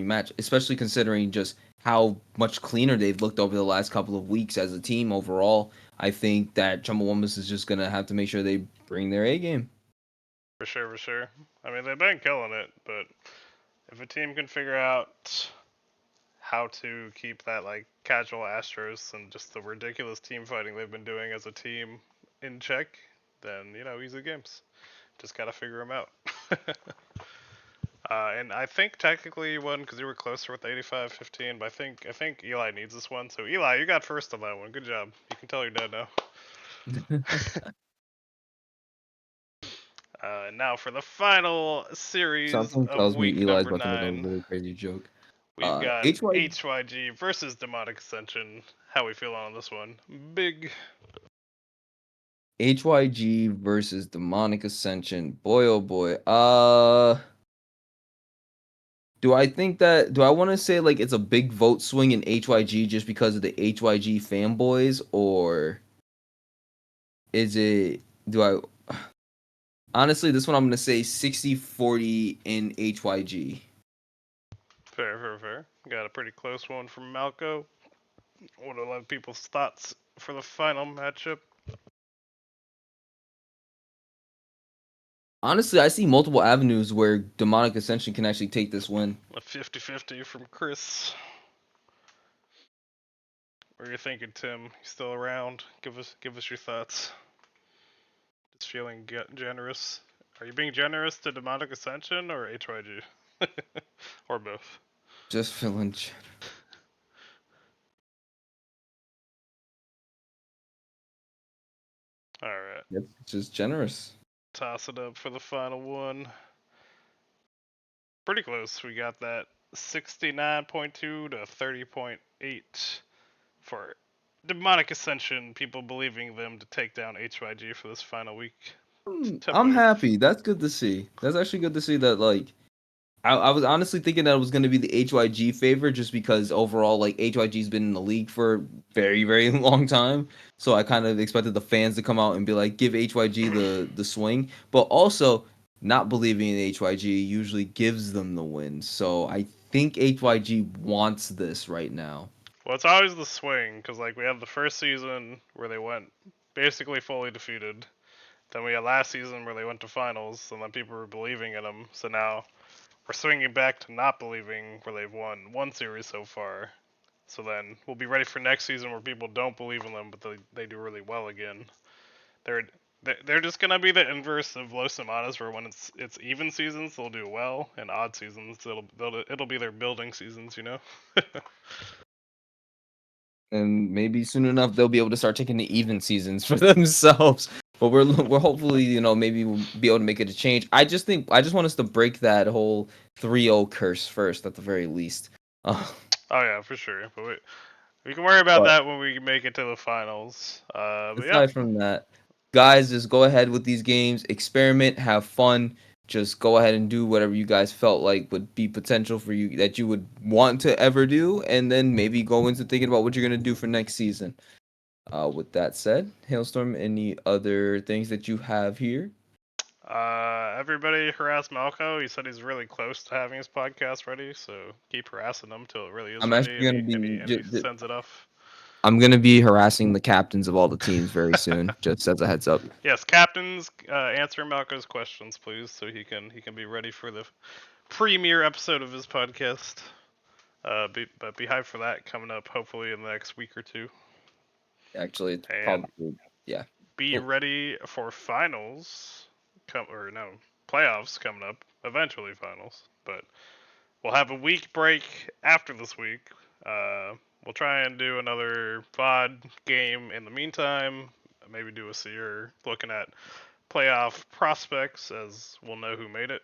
match, especially considering just how much cleaner they've looked over the last couple of weeks as a team overall. I think that Chumbawambas is just gonna have to make sure they bring their A game. For sure, for sure. I mean, they've been killing it, but if a team can figure out how to keep that like casual Astros and just the ridiculous team fighting they've been doing as a team in check, then easy games. Just gotta figure them out. And I think technically you won because you were closer with 85-15, but I think Eli needs this one. So Eli, you got first on that one. Good job. You can tell your dad now. And now for the final series Something of tells me week Eli's number about to make a 9. really crazy joke. We've got HY HYG versus Demonic Ascension. How we feeling on this one? Big. HYG versus Demonic Ascension. Boy, oh boy. Do I want to say like it's a big vote swing in HYG just because of the HYG fanboys, or is it do I honestly this one I'm gonna say 60-40 in HYG. Fair, fair, fair. Got a pretty close one from Malco. Want to let people's thoughts for the final matchup. Honestly, I see multiple avenues where Demonic Ascension can actually take this win. A 50-50 from Chris. What are you thinking, Tim? You still around? Give us your thoughts. Just feeling generous. Are you being generous to Demonic Ascension or HYG? Or both? Just feeling Alright. just generous. Toss it up for the final one. Pretty close. We got that 69.2 to 30.8 for Demonic Ascension. People believing them to take down HYG for this final week. I'm happy. That's good to see. That's actually good to see that like I was honestly thinking that it was going to be the HYG favor just because overall, like, HYG's been in the league for a very, very long time. So I kind of expected the fans to come out and be like, give HYG the swing. But also, not believing in HYG usually gives them the win. So I think HYG wants this right now. Well, it's always the swing, because like we had the first season where they went basically fully defeated. Then we had last season where they went to finals, and then people were believing in them. So now we're swinging back to not believing, where they've won one series so far. So then we'll be ready for next season where people don't believe in them, but they do really well again. They're they're just gonna be the inverse of Los Semanas, where when it's even seasons they'll do well, and odd seasons it'll be their building seasons. And maybe soon enough they'll be able to start taking the even seasons for themselves. But we're hopefully maybe we'll be able to make it a change. I just want us to break that whole 3-0 curse first at the very least. Oh yeah, for sure. But we can worry about But that when we make it to the finals. But yeah, aside from that, guys, just go ahead with these games, experiment, have fun. just go ahead and do whatever you guys felt like would be potential for you that you would want to ever do, and then maybe go into thinking about what you're gonna do for next season. With that said, Hailstorm, any other things that you have here? Everybody harass Malco. He said he's really close to having his podcast ready, so keep harassing him till it really is I'm ready, actually gonna and he sends it off. I'm gonna be harassing the captains of all the teams very soon. Just as a heads up. Yes, captains, answer Malco's questions, please, so he can be ready for the premiere episode of his podcast. But be hyped for that coming up, hopefully in the next week or two. Actually, it's And probably yeah. be Cool. ready for finals, playoffs coming up. Eventually finals, but we'll have a week break after this week. We'll try and do another VOD game in the meantime. Maybe do a Seer looking at playoff prospects, as we'll know who made it.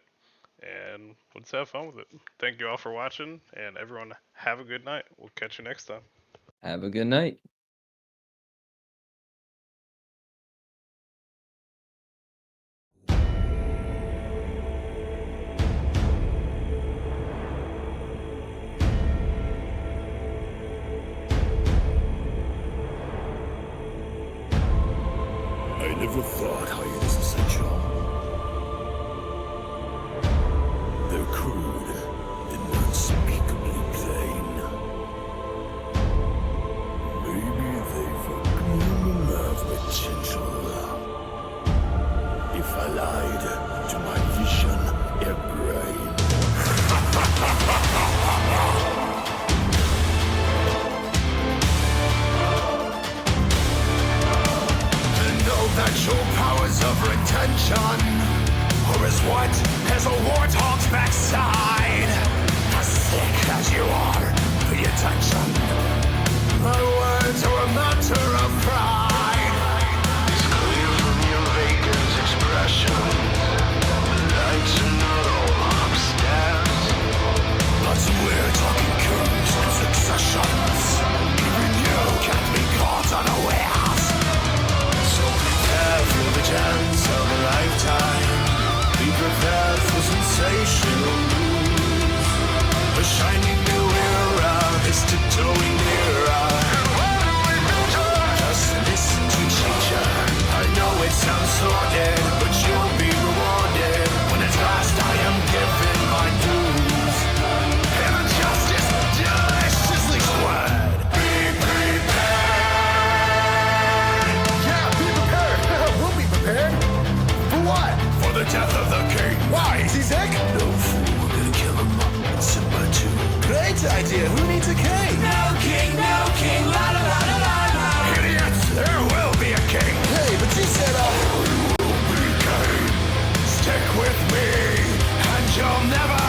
And let's have fun with it. Thank you all for watching, and everyone have a good night. We'll catch you next time. Have a good night. I never thought hiatus essential. They're crude and unspeakably plain. Maybe they've a gleam of potential. If I lied to my vision and brain. That your powers of retention are as what as a warthog's backside. As sick as you are, pay attention. My words are a matter of pride. It's clear from your vacant expression. Lights are not all upstairs. But we're talking kings and successions. Even you can't be caught unawares. For the chance of a lifetime, be prepared for sensational news. A shining new era is tiptoeing nearer. Just listen to nature. I know it sounds sordid, but you'll be rewarded when at last I am given my dues. And justice deliciously squared. Be prepared. Prepared? For what? For the death of the king. Why? Is he sick? No fool, we're gonna kill him. Simba too. Great idea. Who needs a king? No king, la la la la la la. Idiots, there will be a king. Hey, but you said You will be king. Stick with me, and you'll never